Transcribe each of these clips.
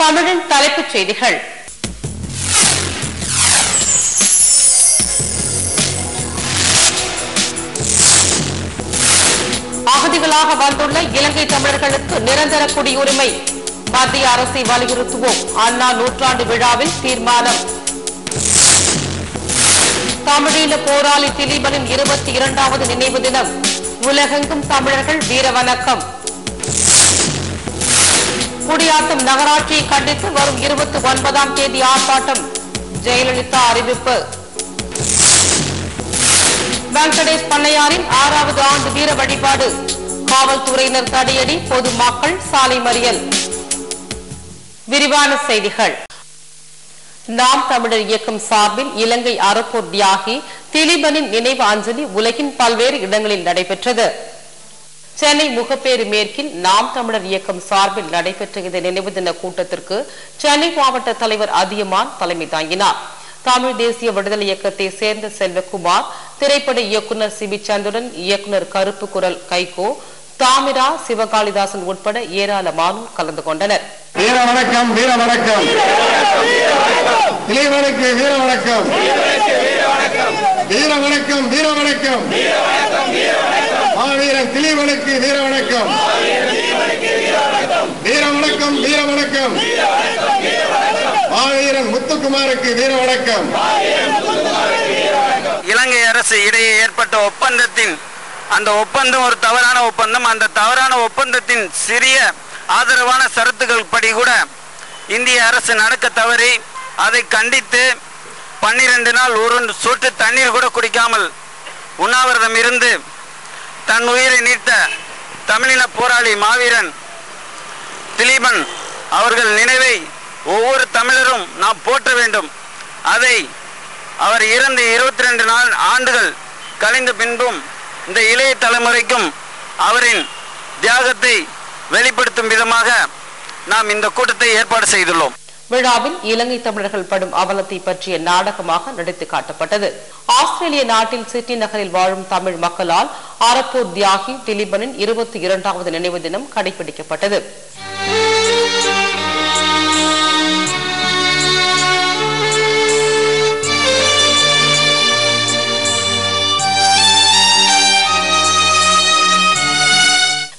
தமிழின் தலைப்புச் செய்திகள். அகதிகளாக வந்துள்ள இலங்கை தமிழர்களுக்கு நிரந்தர குடியுரிமை மத்திய அரசை வலியுறுத்துவோம். அண்ணா நூற்றாண்டு விழாவில் தீர்மானம். தமிழீழ போராளி திலீபனின் 22வது நினைவு தினம். உலகெங்கும் தமிழர்கள் வீரவணக்கம். குடியாத்தம் நகராட்சியை கண்டித்து வரும் 29ஆம் தேதி ஆர்ப்பாட்டம். ஜெயலலிதா அறிவிப்பு. வெங்கடேஷ் பண்ணையாரின் 6வது ஆண்டு வீர வழிபாடு. காவல்துறையினர் தடியடி, பொதுமக்கள் சாலை மறியல். விரிவான செய்திகள். நாம் தமிழர் இயக்கம் சார்பில் இலங்கை அறப்போர் தியாகி திலீபனின் நினைவு அஞ்சலி உலகின் பல்வேறு இடங்களில் நடைபெற்றது. சென்னை முகப்பேறு மேற்கில் நாம் தமிழர் இயக்கம் சார்பில் நடைபெற்ற இந்த நினைவு தின கூட்டத்திற்கு சென்னை மாவட்ட தலைவர் அதியமான் தலைமை தாங்கினார். தமிழ் தேசிய விடுதலை இயக்கத்தை சேர்ந்த செல்வகுமார், திரைப்பட இயக்குநர் சிபி சந்திரன், இயக்குநர் கருப்பு குரல் கைகோ, தாமிரா, சிவகாளிதாசன் உட்பட ஏராளமானோர் கலந்து கொண்டனர். வீர வணக்கம், வீர வணக்கம், திலீபனுக்கு வீர வணக்கம், வீர வணக்கம், வீர வணக்கம், மாவீரன் திலீபனுக்கு வீர வணக்கம், வீர வணக்கம், வீர வணக்கம், மாவீரன் முத்துக்குமாருக்கு வீர வணக்கம். இலங்கை அரசு இடையே ஏற்பட்ட ஒப்பந்தத்தின் அந்த ஒப்பந்தம் ஒரு தவறான ஒப்பந்தம். அந்த தவறான ஒப்பந்தத்தின் சிறிய ஆதரவான சரத்துகள் படி கூட இந்திய அரசு நடக்க தவறி அதை கண்டித்து 12 நாள் ஒரு சொட்டு தண்ணீர் கூட குடிக்காமல் உண்ணாவிரதம் இருந்து தன் உயிரை நீத்த தமிழின போராளி மாவீரன் திலீபன் அவர்கள் நினைவை ஒவ்வொரு தமிழரும் நாம் போற்ற வேண்டும். அதை அவர் இறந்து 22 ஆண்டுகள் கழிந்த பின்பும் இந்த இளைய தலைமுறைக்கும் அவரின் தியாகத்தை வெளிப்படுத்தும் விதமாக நாம் இந்த கூட்டத்தை ஏற்பாடு செய்துள்ளோம். விழாவில் இலங்கை தமிழர்கள் படும் அவலத்தை பற்றிய நாடகமாக நடித்து காட்டப்பட்டது. ஆஸ்திரேலிய நாட்டில் சிட்னி நகரில் வாழும் தமிழ் மக்களால் அறப்போர் தியாகி திலீபனின் 22வது நினைவு தினம் கடைபிடிக்கப்பட்டது.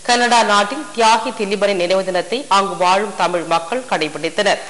கனடா நாட்டில் தியாகி திலீபனின் நினைவு தினத்தை அங்கு வாழும் தமிழ் மக்கள் கடைபிடித்தனர்.